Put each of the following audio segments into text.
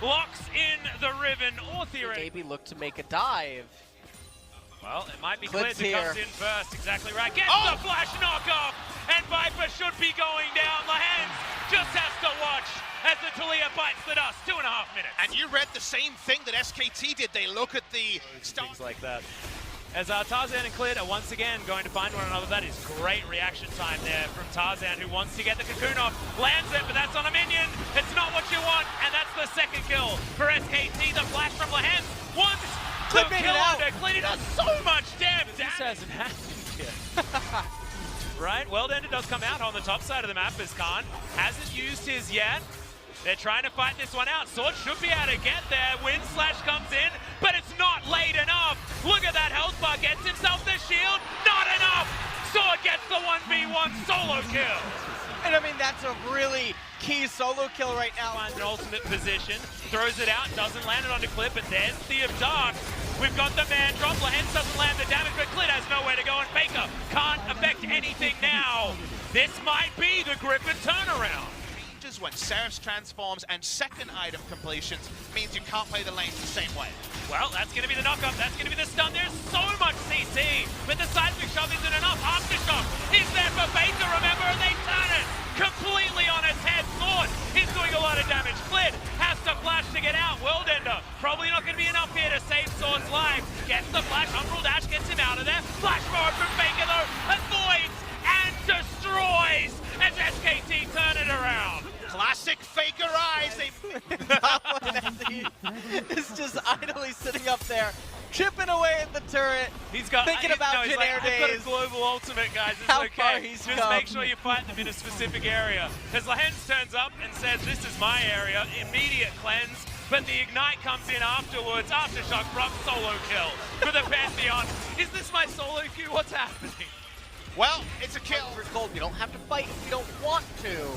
locks in the Riven, or theoretically. Maybe look to make a dive. Well, it might be Clit's Clid that comes here. in first, exactly right. Gets the flash knockoff, and Viper should be going down. Lahens just has to watch as the Talia bites the dust. 2.5 minutes. And you read the same thing that SKT did. They look at the Things like that. As Tarzan and Clid are once again going to find one another. That is great reaction time there from Tarzan, who wants to get the cocoon off. Lands it, but that's on a minion. It's not what you want, and that's the second kill for SKT. The flash from Lahens. Once the kill under Clid. He does so much damage. This hasn't happened yet. Right, Worldender does come out on the top side of the map as Khan hasn't used his yet. They're trying to fight this one out. Sword should be able to get there. Wind Slash comes in, but it's not late enough. Look at that health bar. Gets himself the shield. Not enough. Sword gets the 1v1 solo kill. And I mean, that's a really key solo kill right now. Finds an ultimate position. Throws it out. Doesn't land it onto Clip, but there's the Dark. We've got the man drop. Lahens doesn't land the damage, but Clid has nowhere to go, and Faker can't affect anything now. This might be the Griffin turnaround. when Seraph's transforms and second item completions means you can't play the lanes the same way. Well, that's going to be the knockup. That's going to be the stun. There's so much CC, but the seismic shove isn't enough. Aftershock is there for Faker, remember, and they turn it completely on its head. Sword is doing a lot of damage. Flid has to flash to get out. Worldender probably not going to be enough here to save Sword's life. Gets the flash. Umbral Dash gets him out of there. Flash forward from Faker, though. Avoids and destroys as SKT turn it around. Classic Faker eyes. It's just idly sitting up there, chipping away at the turret. He's got thinking about he's Jin like, Air I've got a days. global ultimate, guys. It's How okay. far he's Just come. make sure you fight them in a specific area. As Lahens turns up and says, "This is my area." Immediate cleanse, but the ignite comes in afterwards. Aftershock Brock solo kill for the Pantheon. Is this my solo queue? What's happening? Well, it's a kill. Gold. You don't have to fight if you don't want to.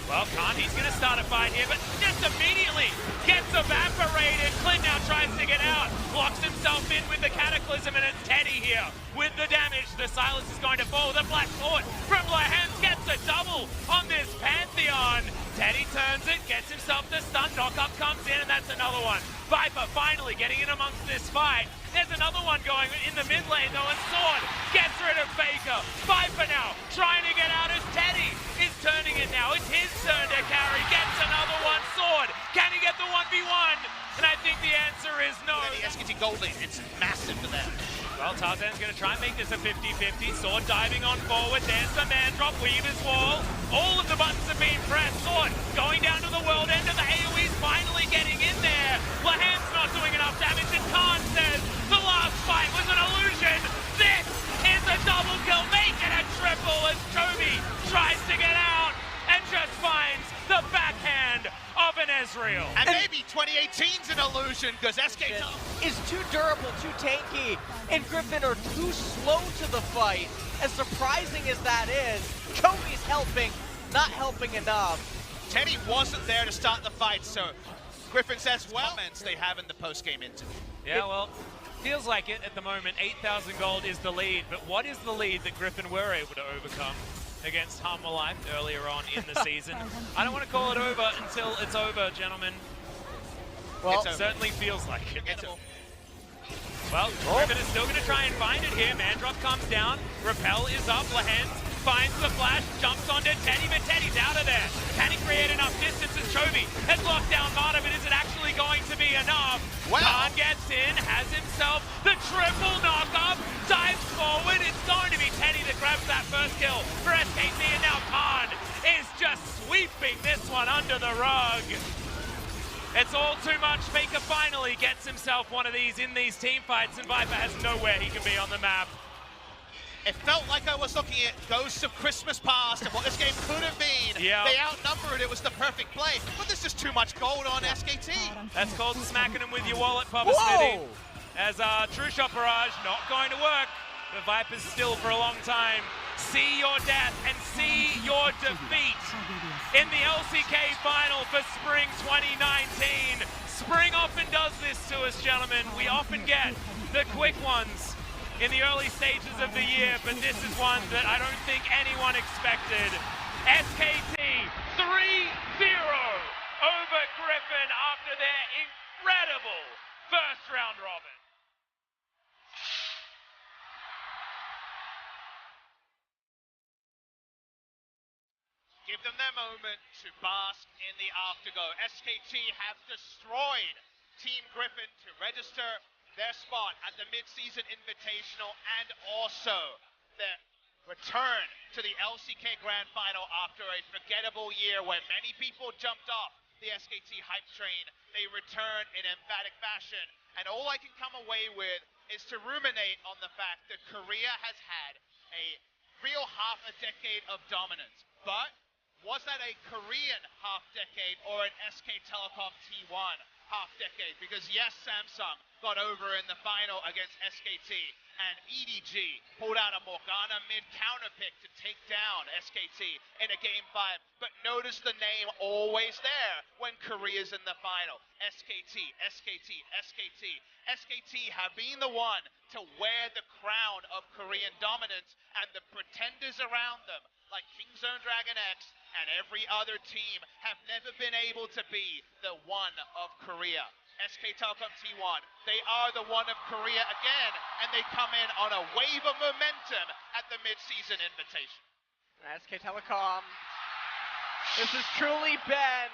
Well, Khan, he's going to start a fight here, but just immediately gets evaporated. Clint now tries to get out, locks himself in with the Cataclysm, and it's Teddy here with the damage. The Silas is going to fall. The Black Sword from Lahens gets a double on this Pantheon. Teddy turns it, gets himself the stun. Knockup comes in, and that's another one. Viper finally getting in amongst this fight. There's another one going in the mid lane, though, and Sword gets rid of Faker. Viper now trying to get out as Teddy is turning it now. It's his turn to carry. Gets another one. Sword, can he get the 1v1? And I think the answer is no. The SKT gold lead, it's massive for them. Well, Tarzan's going to try and make this a 50-50. Sword diving on forward. There's the man drop. Weaver's wall. All of the buttons are being pressed. Sword going down to the world end, and the AoE's finally getting in there. Lahens not doing enough damage, and Khan says the last fight was an illusion. This is a double kill. Make it a triple as Toby tries to get out and just finds the backhand of an Ezreal. And maybe 2018's an illusion because SKT is too durable, too tanky, and Griffin are too slow to the fight. As surprising as that is, Kobe's helping, not helping enough. Teddy wasn't there to start the fight, so Griffin says, well, comments they have in the post-game interview. Yeah, well, feels like it at the moment. 8,000 gold is the lead, but what is the lead that Griffin were able to overcome against Harmor Life earlier on in the season? I don't want to call it over until it's over, gentlemen. Well, it certainly feels like it. It's over. Well, Griffin is still going to try and find it here. Mandrop comes down. Repel is up. Lahens finds the flash, jumps onto Teddy, but Teddy's out of there. Can he create enough distance as Chovy has locked down Marta, but is it actually going to be enough? Wow. Khan gets in, has himself the triple knockup, dives forward. It's going to be Teddy that grabs that first kill for SKT, and now Khan is just sweeping this one under the rug. It's all too much. Faker finally gets himself one of these in these team fights, and Viper has nowhere he can be on the map. It felt like I was looking at Ghosts of Christmas Past and what this game could have been. Yeah. They outnumbered, it was the perfect play, but there's just too much gold on SKT. That's called smacking him with your wallet, Papa Smithy. As True Shot Barrage not going to work. The Vipers still for a long time. See your death and see your defeat in the LCK final for Spring 2019. Spring often does this to us, gentlemen. We often get the quick ones in the early stages of the year, but this is one that I don't think anyone expected. SKT 3-0 over Griffin after to their incredible first round robin. Give them their moment to bask in the afterglow. SKT have destroyed Team Griffin to register their spot at the mid-season invitational and also their return to the LCK Grand Final after a forgettable year where many people jumped off the SKT hype train. They return in emphatic fashion, and all I can come away with is to ruminate on the fact that Korea has had a real half a decade of dominance. But was that a Korean half decade or an SK Telecom T1 half decade? Because yes, Samsung got over in the final against SKT, and EDG pulled out a Morgana mid counter pick to take down SKT in a game 5. But notice the name always there when Korea's in the final. SKT, SKT, SKT. SKT have been the one to wear the crown of Korean dominance, and the pretenders around them, like Kingzone Dragon X and every other team, have never been able to be the one of Korea. SK Telecom T1, they are the one of Korea again, and they come in on a wave of momentum at the mid-season invitation. SK Telecom, this has truly been